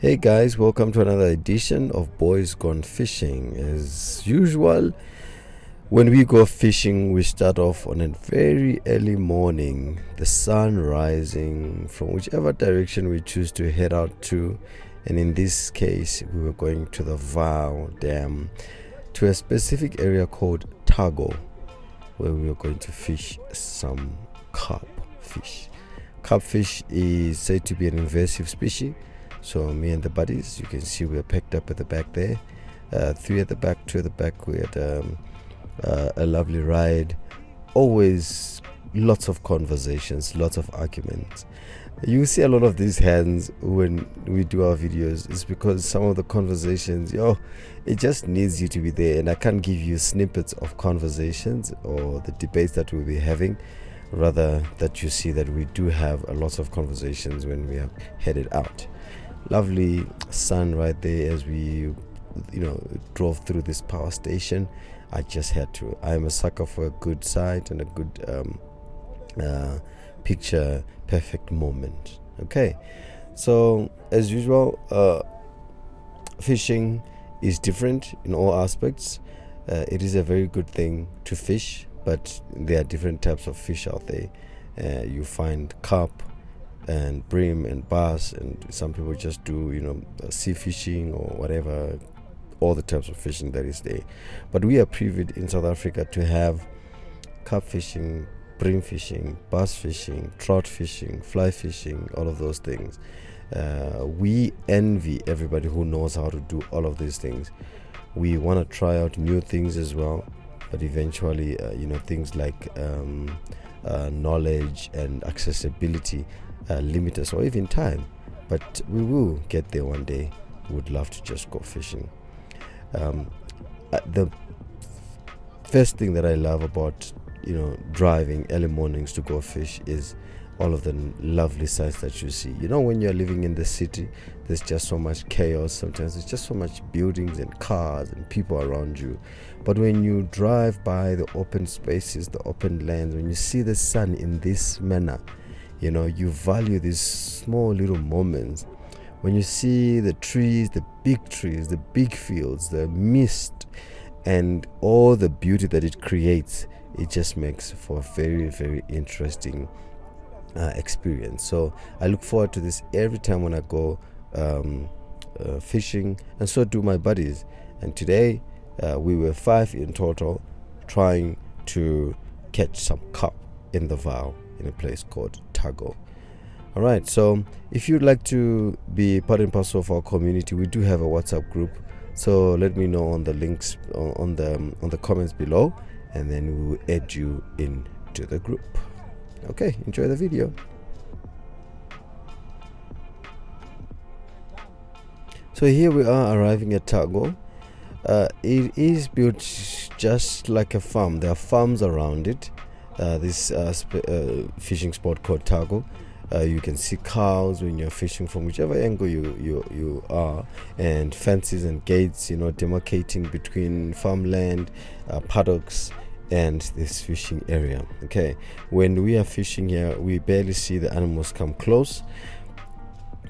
Hey guys, welcome to another edition of Boys Gone Fishing. As usual, when we go fishing, we start off on a very early morning, the sun rising from whichever direction we choose to head out to. And in this case, we were going to the Vaal Dam, to a specific area called Tago, where we were going to fish some carp fish. Carp fish is said to be an invasive species. So me and the buddies, you can see we're packed up at the back there. 3 at the back, 2 at the back. We had a lovely ride. Always lots of conversations, lots of arguments. You see a lot of these hands when we do our videos. It's because some of the conversations, it just needs you to be there. And I can't give you snippets of conversations or the debates that we'll be having. Rather that you see that we do have a lot of conversations when we are headed out. Lovely sun right there as we drove through this power station. I just had to. I'm a sucker for a good sight and a good picture perfect moment. Okay, so as usual, fishing is different in all aspects. It is a very good thing to fish, but there are different types of fish out there. You find carp and bream and bass, and some people just do sea fishing or whatever, all the types of fishing that is there. But we are privileged in South Africa to have carp fishing, bream fishing, bass fishing, trout fishing, fly fishing, all of those things. We envy everybody who knows how to do all of these things. We want to try out new things as well, but eventually things like knowledge and accessibility limit us, or even time, but we will get there one day. We would love to just go fishing. The first thing that I love about driving early mornings to go fish is all of the lovely sights that you see. When you're living in the city, there's just so much chaos. Sometimes there's just so much buildings and cars and people around you. But when you drive by the open spaces, the open lands, when you see the sun in this manner, you value these small little moments. When you see the trees, the big fields, the mist, and all the beauty that it creates, it just makes for a very, very interesting experience. So I look forward to this every time when I go fishing, and so do my buddies. And today we were 5 in total trying to catch some carp in the Vaal, in a place called Tago. All right, so if you'd like to be part and parcel of our community, we do have a WhatsApp group. So let me know on the links on the comments below, and then we will add you into the group. Okay, enjoy the video. So here we are arriving at Tago. It is built just like a farm. There are farms around it. This fishing spot called Tago. You can see cows when you're fishing from whichever angle you are, and fences and gates, demarcating between farmland, paddocks, and this fishing area. Okay, when we are fishing here, we barely see the animals come close.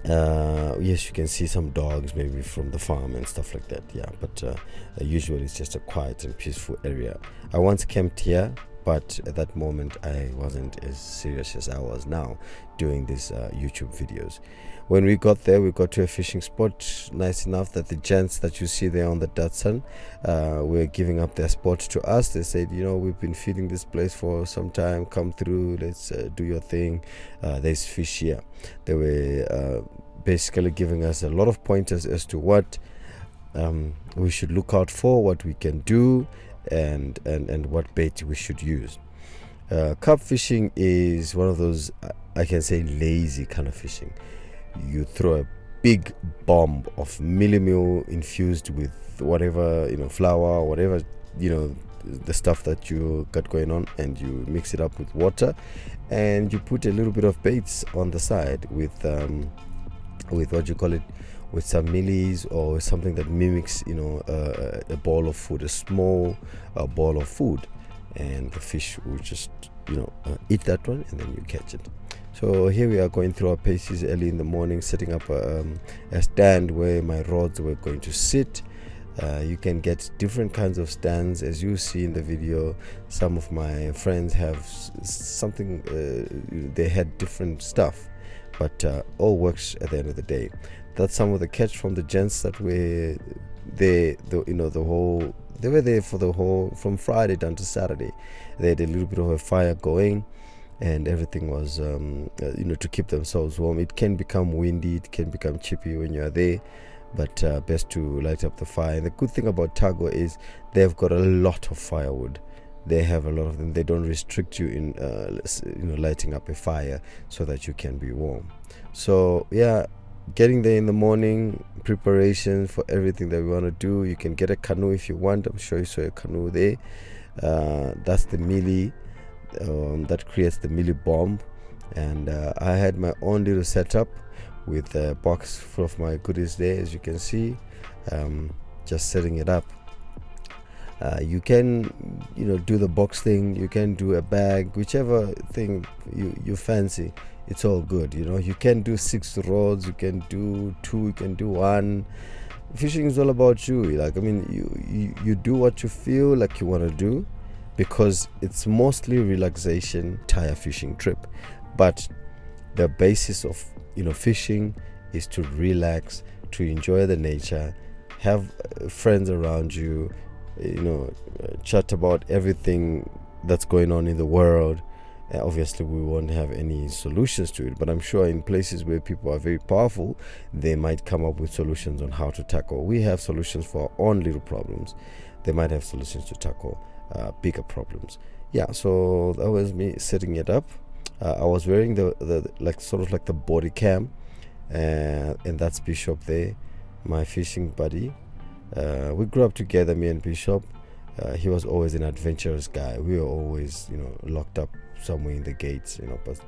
Yes, you can see some dogs maybe from the farm and stuff like that, but usually it's just a quiet and peaceful area. I once camped here, but at that moment I wasn't as serious as I was now doing these YouTube videos. When we got there, we got to a fishing spot nice enough that the gents that you see there on the Datsun were giving up their spot to us. They said, we've been feeding this place for some time, come through, let's do your thing. There's fish here. They were basically giving us a lot of pointers as to what we should look out for, what we can do, and what bait we should use. Carp fishing is one of those, I can say, lazy kind of fishing. You throw a big bomb of meal infused with whatever, flour, whatever, the stuff that you got going on, and you mix it up with water, and you put a little bit of baits on the side with what you call it, with some mealies or something that mimics a bowl of food, a small bowl of food, and the fish will just eat that one, and then you catch it. So here we are going through our paces early in the morning, setting up a stand where my rods were going to sit. You can get different kinds of stands, as you see in the video. Some of my friends have something, they had different stuff, but all works at the end of the day. That's some of the catch from the gents that were there. They were there for the whole, from Friday down to Saturday. They had a little bit of a fire going, and everything was to keep themselves warm. It can become windy, it can become chippy when you are there, but best to light up the fire. And the good thing about Tago is they've got a lot of firewood. They have a lot of them. They don't restrict you in lighting up a fire so that you can be warm. So yeah, getting there in the morning, preparation for everything that we want to do. You can get a canoe if you want. I'm sure you saw a canoe there. That's the mealie. That creates the mealie bomb. And I had my own little setup with a box full of my goodies there, as you can see. Just setting it up. You can do the box thing, you can do a bag, whichever thing you fancy. It's all good. You can do 6 rods, you can do 2, you can do 1. Fishing is all about you. You do what you feel like you want to do, because it's mostly relaxation, entire fishing trip. But the basis of fishing is to relax, to enjoy the nature, have friends around you, chat about everything that's going on in the world. Obviously we won't have any solutions to it, but I'm sure in places where people are very powerful, they might come up with solutions on how to tackle. We have solutions for our own little problems. They might have solutions to tackle bigger problems. Yeah, so that was me setting it up. I was wearing the body cam, and that's Bishop there, my fishing buddy. We grew up together, me and Bishop. He was always an adventurous guy. We were always locked up somewhere in the gates, but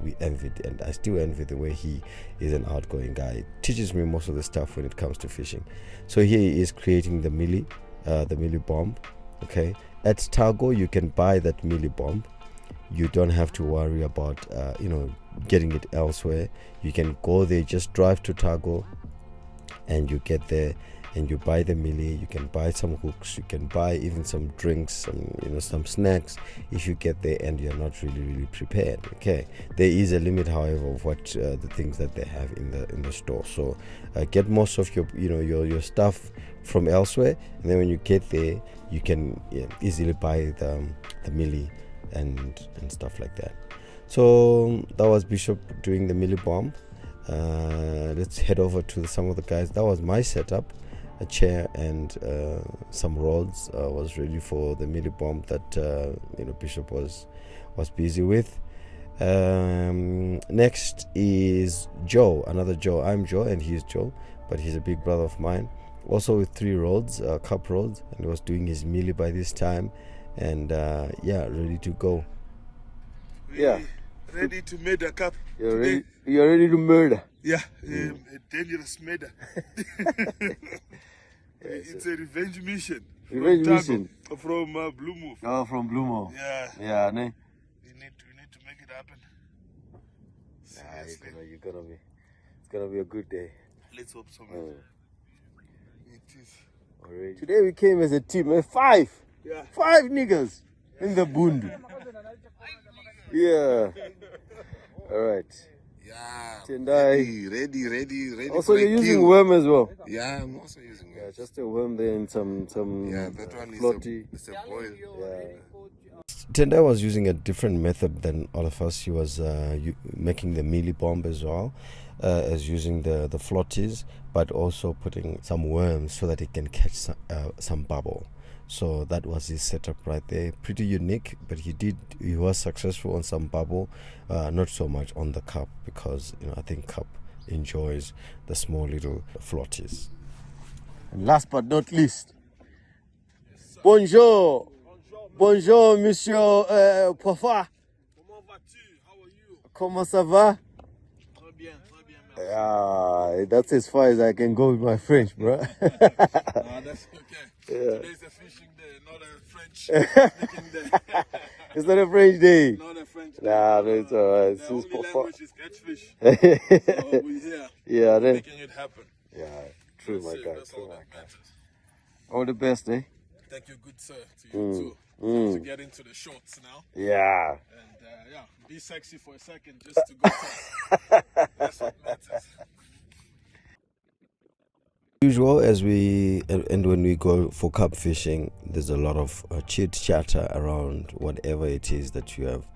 we envied, and I still envy the way he is an outgoing guy. He teaches me most of the stuff when it comes to fishing. So here he is creating the mealie bomb. Okay, at Tago you can buy that mealie bomb. You don't have to worry about getting it elsewhere. You can go there, just drive to Tago, and you get there and you buy the mealie. You can buy some hooks, you can buy even some drinks, some snacks if you get there and you're not really prepared. Okay, there is a limit, however, of what the things that they have in the store. So get most of your stuff from elsewhere, and then when you get there you can easily buy the mealie and stuff like that. So that was Bishop doing the mealie bomb. Let's head over to some of the guys. That was my setup. A chair and some rods was ready for the mealie bomb that Bishop was busy with. Next is Joe, another Joe. I'm Joe and he's Joe, but he's a big brother of mine, also with 3 rods, Carp rods, and was doing his mealie by this time, and ready to go. Ready to murder, Carp. You're ready to murder. Yeah, a dangerous murder. It's a revenge mission. Revenge mission from Blue Move. Oh, from Blue Move. Yeah. Ne? We need to make it happen. It's gonna be a good day. Let's hope so. It is. Already. Today we came as a team, 5. Yeah. 5 niggas in the bundu. Yeah. All right. Yeah. Tendai. Ready. Also, you're using worm as well. Yeah, I'm also using worm. Yeah, just a worm there and some that one floaty. is a boil. Yeah. Tendai was using a different method than all of us. He was making the mealie bomb as well, as using the floaties, but also putting some worms so that it can catch some bubble. So that was his setup right there. Pretty unique, but he was successful on some bubble, not so much on the Carp, because I think Carp enjoys the small little floaties. And last but not least, bonjour, monsieur Pofa. Comment vas-tu? How are you? Comment ça va? Très bien. That's as far as I can go with my French, bro. That's okay. Yeah. Today's a fishing day, not a French speaking day. It's not a French day. Not a French Nah, no, it's alright. The only language is catfish. So we here. Yeah, then. Making it happen. Yeah, true, That's my it. guy. That's True, all my that guy. matters. All the best, eh? Thank you, good sir. To you too. To get into the shorts now. Yeah. And yeah, be sexy for a second just to go test. That's what matters. Usual as and when we go for carp fishing, there's a lot of chit chatter around whatever it is that you have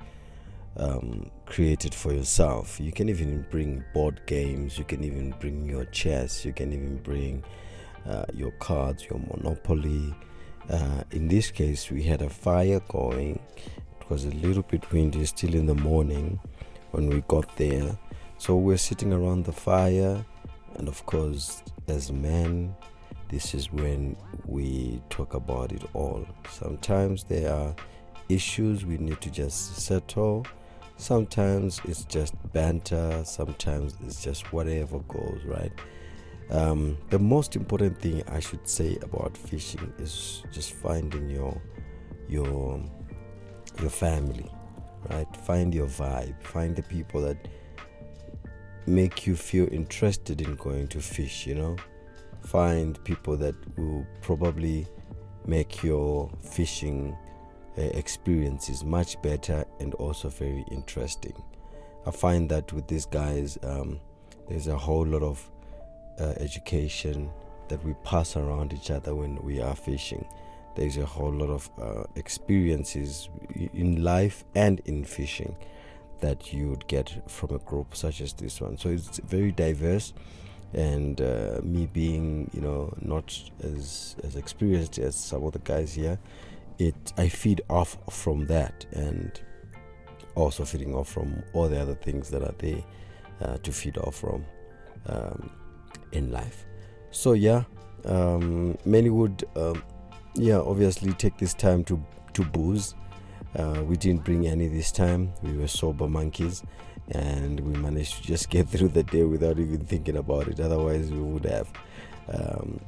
created for yourself. You can even bring board games, you can even bring your chess, you can even bring your cards, your Monopoly. In this case, we had a fire going. It was a little bit windy, still in the morning when we got there. So we're sitting around the fire, and of course, as men, this is when we talk about it all. Sometimes there are issues we need to just settle. Sometimes it's just banter. Sometimes it's just whatever goes, right? The most important thing I should say about fishing is just finding your family, right? Find your vibe. Find the people that make you feel interested in going to fish, find people that will probably make your fishing experiences much better and also very interesting. I find that with these guys, there's a whole lot of education that we pass around each other when we are fishing. There's a whole lot of experiences in life and in fishing that you would get from a group such as this one. So it's very diverse, and me being not as experienced as some of the guys here, I feed off from that, and also feeding off from all the other things that are there to feed off from in life. So many would obviously take this time to booze. We didn't bring any this time. We were sober monkeys, and we managed to just get through the day without even thinking about it. Otherwise we would have.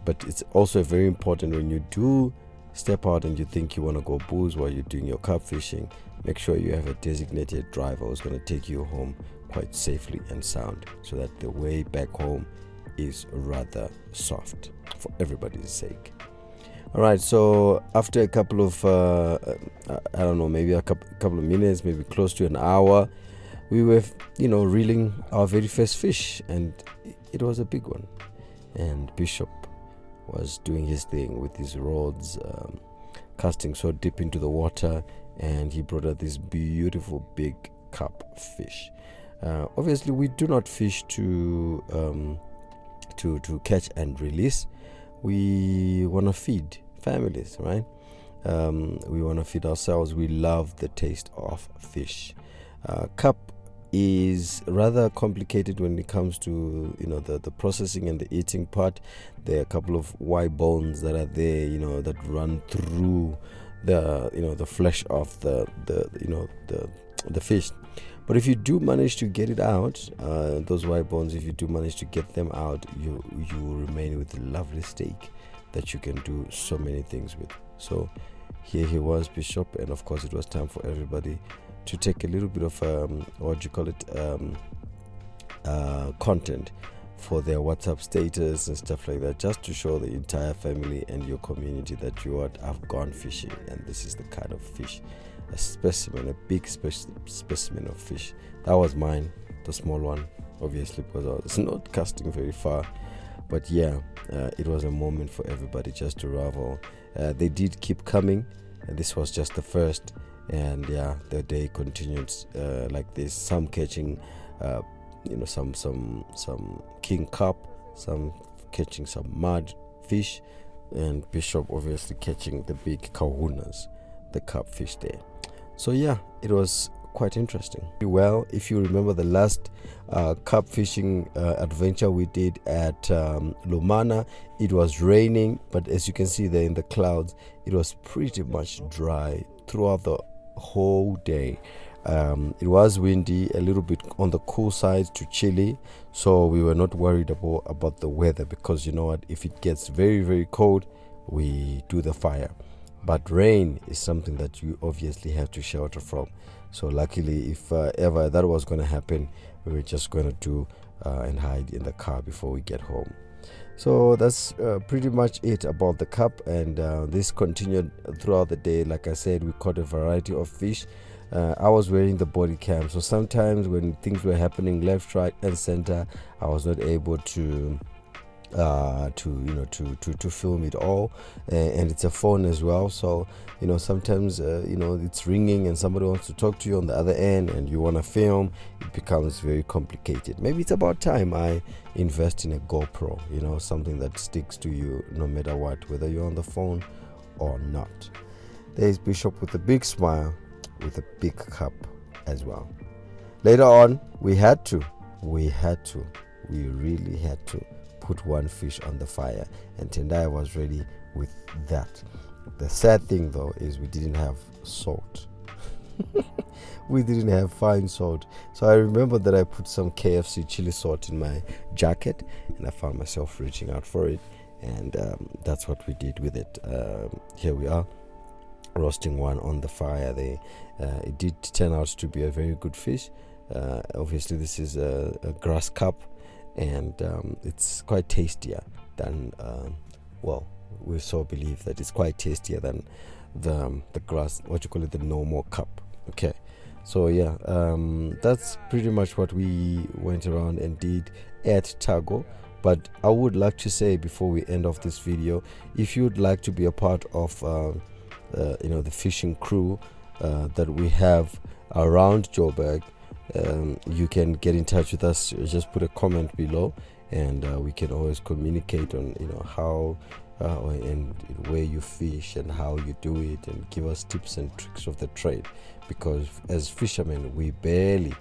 But it's also very important when you do step out and you think you want to go booze while you're doing your carp fishing, make sure you have a designated driver who's going to take you home quite safely and sound, so that the way back home is rather soft for everybody's sake. All right, so after a couple of I don't know, maybe a couple of minutes, maybe close to an hour, we were reeling our very first fish, and it was a big one. And Bishop was doing his thing with his rods, casting so deep into the water, and he brought out this beautiful big carp fish. Obviously, we do not fish to catch and release. We want to feed families, right? We want to feed ourselves. We love the taste of fish. Carp is rather complicated when it comes to the processing and the eating part. There are a couple of white bones that are there, that run through the flesh of the fish. But if you do manage to get it out, those white bones, if you do manage to get them out, you will remain with a lovely steak that you can do so many things with. So here he was, Bishop, and of course it was time for everybody to take a little bit of content for their WhatsApp status and stuff like that, just to show the entire family and your community that I've gone fishing, and this is the kind of fish, a specimen, a big specimen of fish. That was mine, the small one, obviously, because I was not casting very far. But it was a moment for everybody just to revel. They did keep coming, and this was just the first. And the day continued like this. Some catching, some king carp, some catching some mud fish, and Bishop obviously catching the big kahunas, the carp fish there. So it was quite interesting. Well, if you remember the last carp fishing adventure we did at Lumana, it was raining, but as you can see there in the clouds, it was pretty much dry throughout the whole day. It was windy, a little bit on the cool side to chilly, so we were not worried about the weather, because you know what, if it gets very, very cold, we do the fire. But rain is something that you obviously have to shelter from. So luckily, if ever that was going to happen, we were just going to do and hide in the car before we get home. So that's pretty much it about the Carp, and this continued throughout the day. Like I said, we caught a variety of fish. I was wearing the body cam, so sometimes when things were happening left, right, and center, I was not able to film it all, and it's a phone as well. So sometimes it's ringing and somebody wants to talk to you on the other end, and you want to film. It becomes very complicated. Maybe it's about time I invest in a GoPro, something that sticks to you no matter what, whether you're on the phone or not. There's Bishop with a big smile, with a big cup as well. Later on, we really had to put one fish on the fire, and Tendai was ready with that. The sad thing though is we didn't have salt. We didn't have fine salt. So I remember that I put some KFC chili salt in my jacket, and I found myself reaching out for it, and that's what we did with it. Here we are, roasting one on the fire there. It did turn out to be a very good fish. Obviously this is a grass carp, and it's quite tastier than we so believe that it's quite tastier than the grass, the normal carp. Okay, so yeah, that's pretty much what we went around and did at Tago. But I would like to say, before we end off this video, if you'd like to be a part of the fishing crew that we have around Joburg, you can get in touch with us. Just put a comment below, and we can always communicate on how and where you fish and how you do it, and give us tips and tricks of the trade. Because as fishermen, we barely,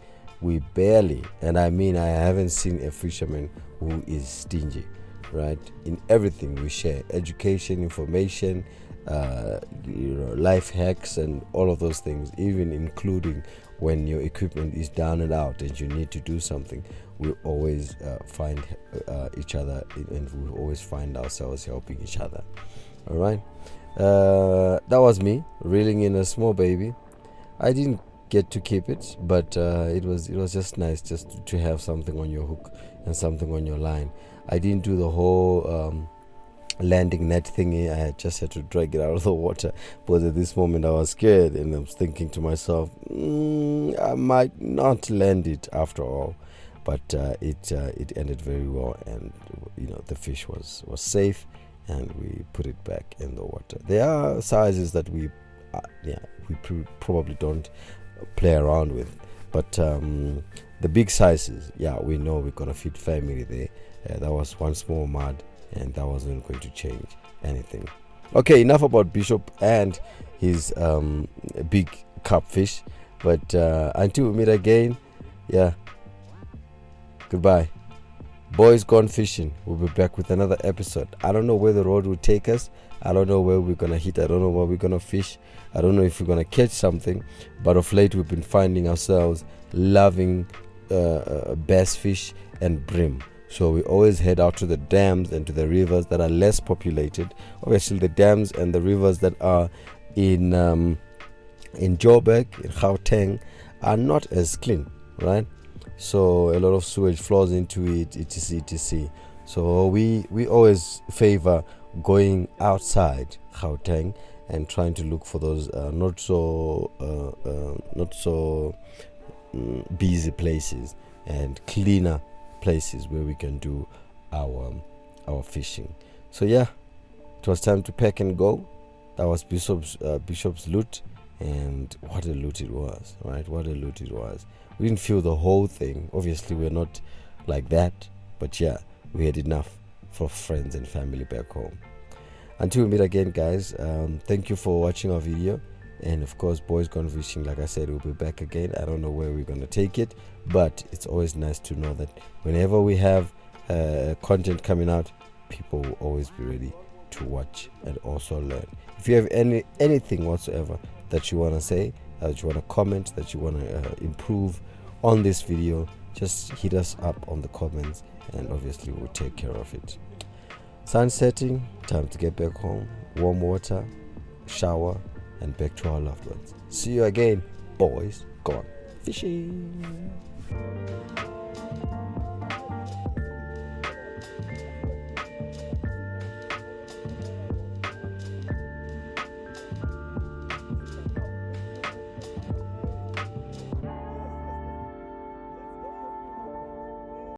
and I mean, I haven't seen a fisherman who is stingy, right? In everything we share, education, information, life hacks, and all of those things, even including when your equipment is down and out and you need to do something. We always find each other, and we always find ourselves helping each other. All right, that was me reeling in a small baby. I didn't get to keep it, but it was just nice just to have something on your hook and something on your line. I didn't do the whole landing net thingy. I just had to drag it out of the water, but at this moment I was scared, and I was thinking to myself, I might not land it after all. But it ended very well, and the fish was safe, and we put it back in the water. There are sizes that we probably don't play around with, but the big sizes, we know we're gonna feed family there. That was one small mud, and that wasn't going to change anything. Okay, enough about Bishop and his big carp fish. But until we meet again, goodbye. Boys Gone Fishing. We'll be back with another episode. I don't know where the road will take us. I don't know where we're gonna hit. I don't know where we're gonna fish. I don't know if we're gonna catch something. But of late, we've been finding ourselves loving bass fish and bream. So we always head out to the dams and to the rivers that are less populated. Obviously, the dams and the rivers that are in Joburg, in Gauteng, are not as clean, right? So a lot of sewage flows into it, etc. So we always favor going outside Gauteng and trying to look for those not so busy places and cleaner places where we can do our fishing. So it was time to pack and go. That was Bishop's loot, and what a loot it was, right? What a loot it was. We didn't feel the whole thing. Obviously, we're not like that, but we had enough for friends and family back home. Until we meet again, guys, thank you for watching our video. And of course, Boys Gone Fishing, like I said, we'll be back again. I don't know where we're going to take it, but it's always nice to know that whenever we have content coming out, people will always be ready to watch and also learn. If you have anything whatsoever that you want to say, that you want to comment, that you want to improve on this video, just hit us up on the comments, and obviously we'll take care of it. Sun setting, time to get back home, warm water, shower, and back to our loved ones. See you again, boys. gone fishing.